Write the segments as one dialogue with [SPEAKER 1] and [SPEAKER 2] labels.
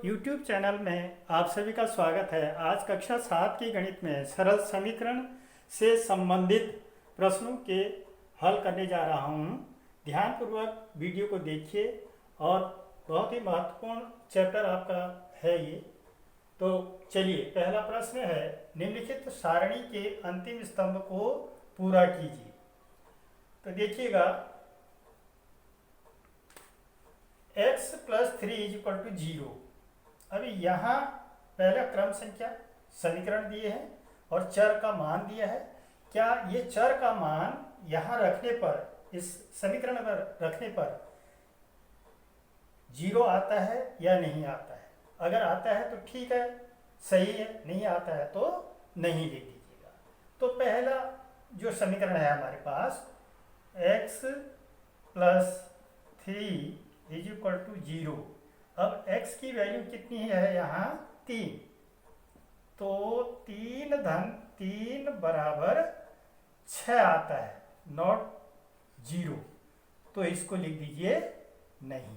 [SPEAKER 1] YouTube channel में आप सभी का स्वागत है। आज कक्षा 7 की गणित में सरल समीकरण से संबंधित प्रश्नों के हल करने जा रहा हूँ। ध्यानपूर्वक वीडियो को देखिए और बहुत ही महत्वपूर्ण चैप्टर आपका है ये। तो चलिए, पहला प्रश्न है, निम्नलिखित सारणी के अंतिम स्तंभ को पूरा कीजिए। तो देखिएगा, x + 3 = 0। अभी यहाँ पहला क्रम संख्या समीकरण दिए हैं और चर का मान दिया है। क्या ये चर का मान यहाँ रखने पर, इस समीकरण पर रखने पर 0 आता है या नहीं आता है? अगर आता है तो ठीक है, सही है, नहीं आता है तो नहीं लिख दीजिएगा। तो पहला जो समीकरण है हमारे पास, x + 3 = 0। अब x की वैल्यू कितनी है यहाँ? 3। तो 3 + 3 = 6 आता है, नॉट 0। तो इसको लिख दीजिए नहीं।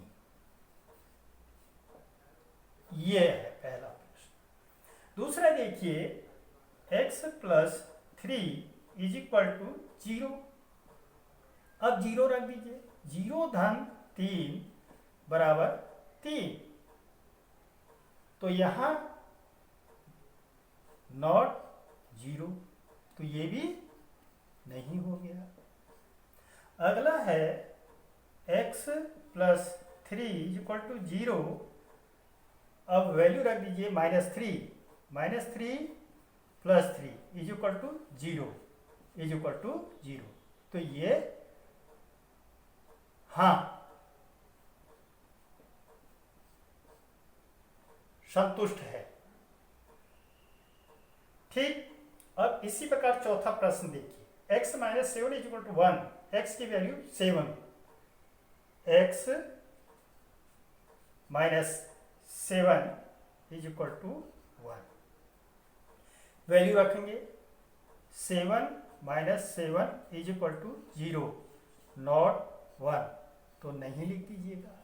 [SPEAKER 1] ये है पहला प्रश्न। दूसरा देखिए, x + 3 = 0। अब 0 रख दीजिए। 0 - 3 = 3। तो यहाँ नॉट 0, तो ये भी नहीं हो गया। अगला है x + 3 = 0। अब वैल्यू रख दीजिए -3 + 3 = 0। तो ये हाँ संतुष्ट है। ठीक। अब इसी प्रकार चौथा प्रश्न देखिए, x - 7 = 1। x की वैल्यू 7, x - 7 = 1। वैल्यू रखेंगे 7 - 7 = 0, नॉट 1। तो नहीं लिख दीजिएगा।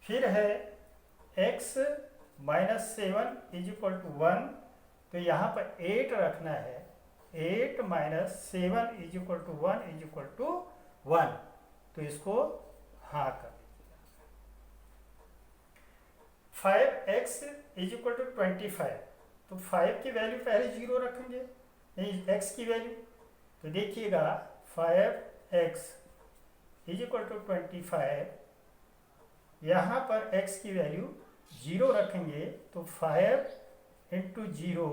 [SPEAKER 1] फिर है x - 7 = 1। तो यहाँ पर 8 रखना है। 8 - 7 = 1 = 1। तो इसको हाँ कर दीजिएगा। 5x = 25। तो 5 की वैल्यू पहले 0 रखेंगे, नहीं x की वैल्यू। तो देखिएगा, 5x = 25। यहाँ पर x की वैल्यू 0 रखेंगे तो 5 × 0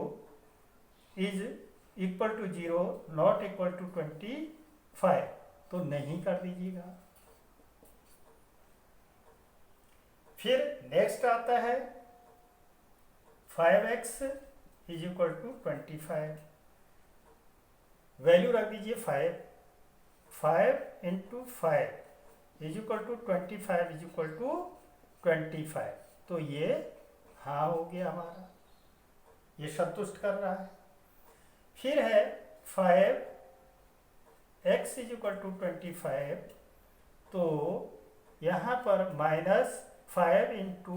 [SPEAKER 1] = 0, नॉट इक्वल टू 25। तो नहीं कर दीजिएगा। फिर नेक्स्ट आता है 5x = 25। वैल्यू रख दीजिए 5। 5 × 5 = 25 = 25। तो ये हाँ हो गया हमारा, ये संतुष्ट कर रहा है। फिर है 5x = 25। तो यहाँ पर -5 ×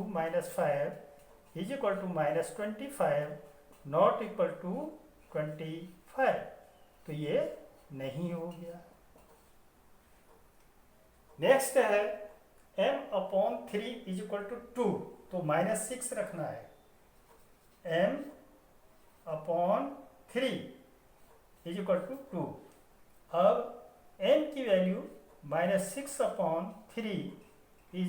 [SPEAKER 1] -5 = -25, नॉट इक्वल टू 25। तो ये नहीं हो गया। नेक्स्ट है m/3 = 2। तो -6 रखना है। m/3 = 2। अब m की वैल्यू -6/3 =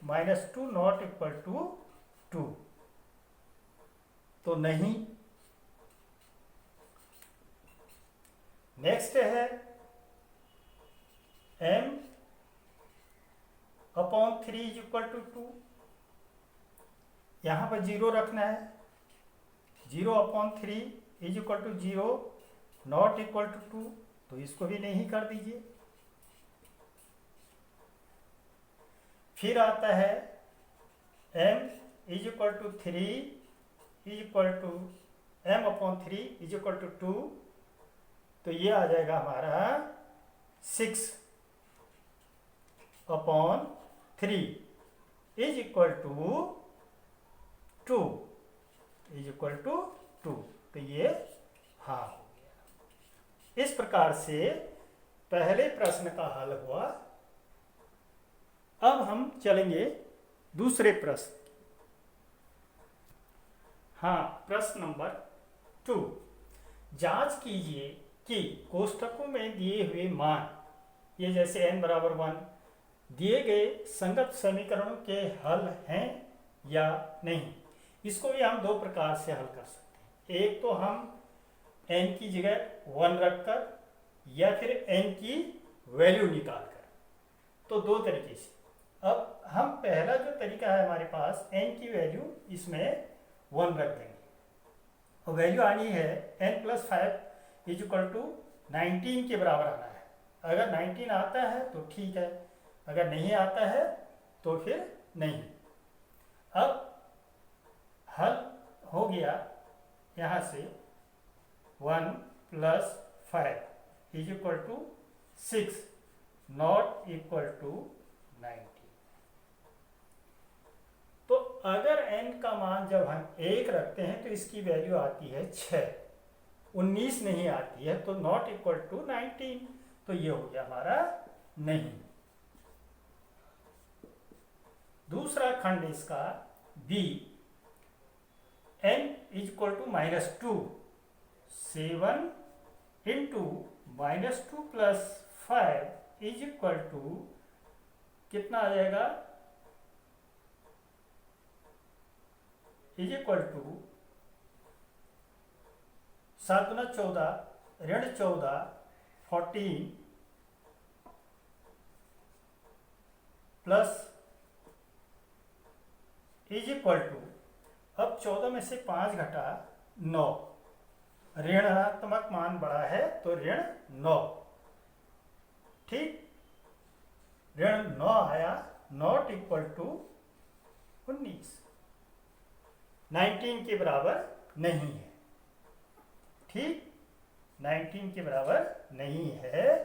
[SPEAKER 1] -2, नॉट इक्वल टू 2। तो नहीं। नेक्स्ट है m/3 = 2। यहाँ पर 0 रखना है। 0/3 = 0, नॉट इक्वल टू 2। तो इसको भी नहीं कर दीजिए। फिर आता है m = 3 m/3 = 2। तो ये आ जाएगा हमारा 6/3। Is equal to 2 is equal to 2। तो ये हाँ हो गया। इस प्रकार से पहले प्रश्न का हल हुआ। अब हम चलेंगे दूसरे प्रश्न। हाँ, प्रश्न नंबर 2, जांच कीजिए कि कोष्ठकों में दिए हुए मान, ये जैसे n बराबर 1, दिए गए संगत समीकरणों के हल हैं या नहीं। इसको भी हम दो प्रकार से हल कर सकते हैं। एक तो हम n की जगह 1 रखकर या फिर n की वैल्यू निकाल कर। तो दो तरीके से। अब हम पहला जो तरीका है हमारे पास, n की वैल्यू इसमें 1 रख देंगे और वैल्यू आनी है n+5 इज इक्वल टू 19 के बराबर आना है। अगर 19 आता है तो ठीक है, अगर नहीं आता है तो फिर नहीं। अब हल हो गया यहाँ से 1+5 is equal to 6 not equal to 19। तो अगर n का मान जब हम 1 रखते हैं तो इसकी वैल्यू आती है 6, 19 नहीं आती है, तो नॉट इक्वल टू 19। तो ये हो गया हमारा नहीं। दूसरा खंड इसका b, n is equal to -2, 7 into -2 + 5 is equal to कितना आ जाएगा, इज इक्वल टू 7 × 14 ऋण 14 14 प्लस इज इक्वल टू, अब 14 में से 5 घटा 9, ऋणात्मक मान बड़ा है तो ऋण 9, ठीक, ऋण 9 आया, नॉट इक्वल टू 19, 19 के बराबर नहीं है, ठीक, 19 के बराबर नहीं है,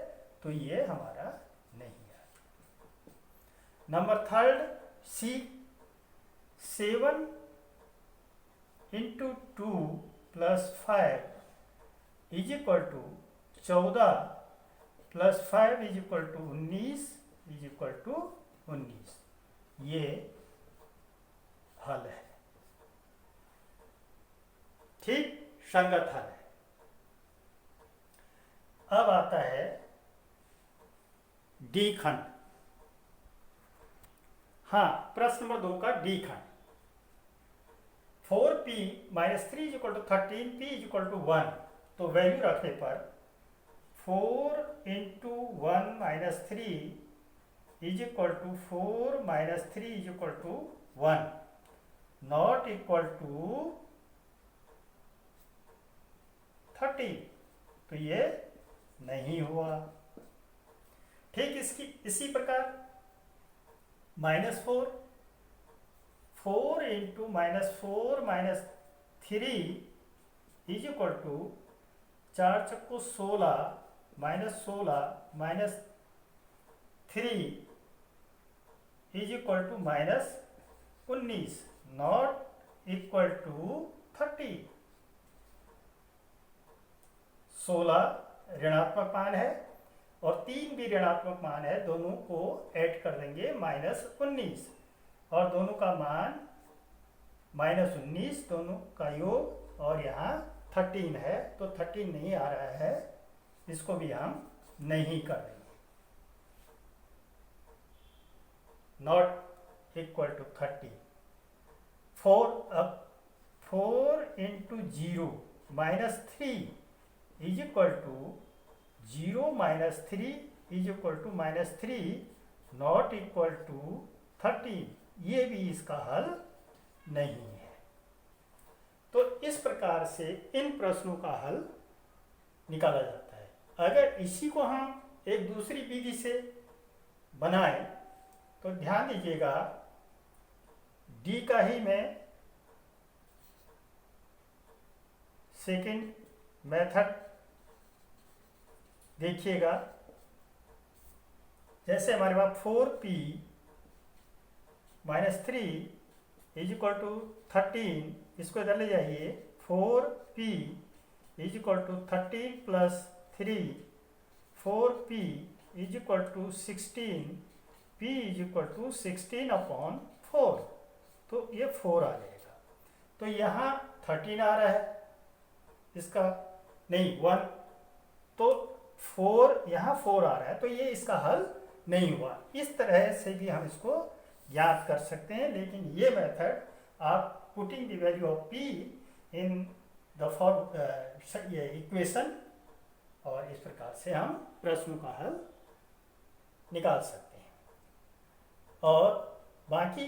[SPEAKER 1] तो ये हमारा नहीं है। Number 3 C, 7 into 2 + 5 is equal to 14 + 5 is equal to 19 is equal to 19। ये हल है, ठीक, संगत हल है। अब आता है डी खंड। हाँ, प्रश्न नंबर 2 का डी खंड। 4p - 3 is equal to 13, p is equal to 1। तो वैल्यू रखने पर 4 into 1 - 3 is equal to 4 - 3 is equal to 1, not equal to 30। तो ये नहीं हुआ, ठीक। इसी प्रकार -4, 4 इंटू -4 - 3 इज इक्वल टू 4 चक्को 16 -16 - 3 is equal to -19, not equal to 30। 16 ऋणात्मक मान है और 3 भी ऋणात्मक मान है, दोनों को ऐड कर देंगे -19, और दोनों का मान -19, दोनों का योग, और यहाँ 13 है, तो 13 नहीं आ रहा है, इसको भी हम नहीं कर देंगे, नॉट इक्वल टू 30। 4, अब 4 into 0 -3 is equal to 0 - 3 is equal to -3, not equal to 13। ये भी इसका हल नहीं है। तो इस प्रकार से इन प्रश्नों का हल निकाला जाता है। अगर इसी को हम एक दूसरी विधि से बनाएं तो ध्यान दीजिएगा, डी का ही मैं सेकेंड मेथड देखिएगा। जैसे हमारे पास 4p -3 इज इक्वल टू 13, इसको इधर ले जाइए, 4p is equal to 13 plus 3, 4p is equal to 16, p is equal to 16/4, तो ये 4 आ जाएगा। तो यहाँ 13 आ रहा है, इसका नहीं 1, तो 4 यहाँ 4 आ रहा है, तो ये इसका हल नहीं हुआ। इस तरह से भी हम इसको ज्ञात कर सकते हैं, लेकिन ये मेथड आप putting the value of p in the form equation, और इस प्रकार से हम प्रश्नों का हल निकाल सकते हैं। और बाकी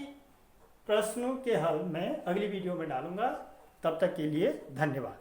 [SPEAKER 1] प्रश्नों के हल मैं अगली वीडियो में डालूंगा। तब तक के लिए धन्यवाद।